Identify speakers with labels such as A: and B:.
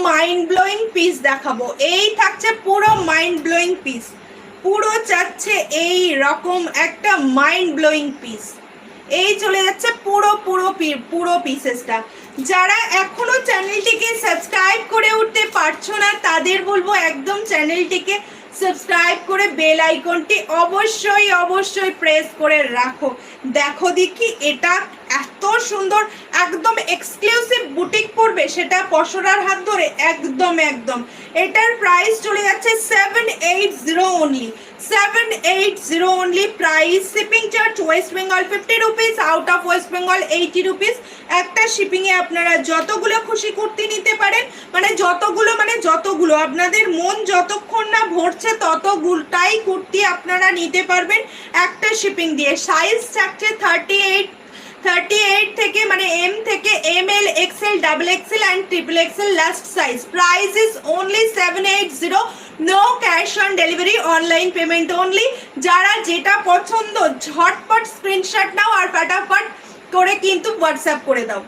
A: Mind blowing piece দেখাবো। এই থাকছে পুরো মাইন্ড ব্লোয়িং পিস, পুরো চাচ্ছে এই রকম একটা মাইন্ড ব্লোয়িং পিস। এই চলে যাচ্ছে পুরো পিসেসটা। যারা এখনো চ্যানেলটিকে সাবস্ক্রাইব করে উঠতে পারছো না তাদের বলবো একদম চ্যানেলটিকে সাবস্ক্রাইব করে বেল আইকনটি অবশ্যই প্রেস করে রাখো। দেখো দেখি এটা এত সুন্দর, একদম এক্সক্লুসিভ বুটিক পড়বে সেটা পসরার হাত ধরে, একদম এটার প্রাইস চলে যাচ্ছে 780 only, 780 only price. Shipping charge West Bengal 50 rupees, out of West Bengal 80 rupees. একটা শিপিংয়ে আপনারা যতগুলো খুশি কুর্তি নিতে পারেন, মানে যতগুলো আপনাদের মন যতক্ষণ না ভরছে ততগুলোটাই কুর্তি আপনারা নিতে পারবেন একটা শিপিং দিয়ে। সাইজ থাকছে 38 থেকে, মানে এম থেকে ML, XL, double XL and triple XL last size. Price is only 780, no cash on delivery, online payment only. যারা যেটা পছন্দ ঝটপট স্ক্রিনশট নাও আর ফটাফট করে কিন্তু হোয়াটসঅ্যাপ করে দাও।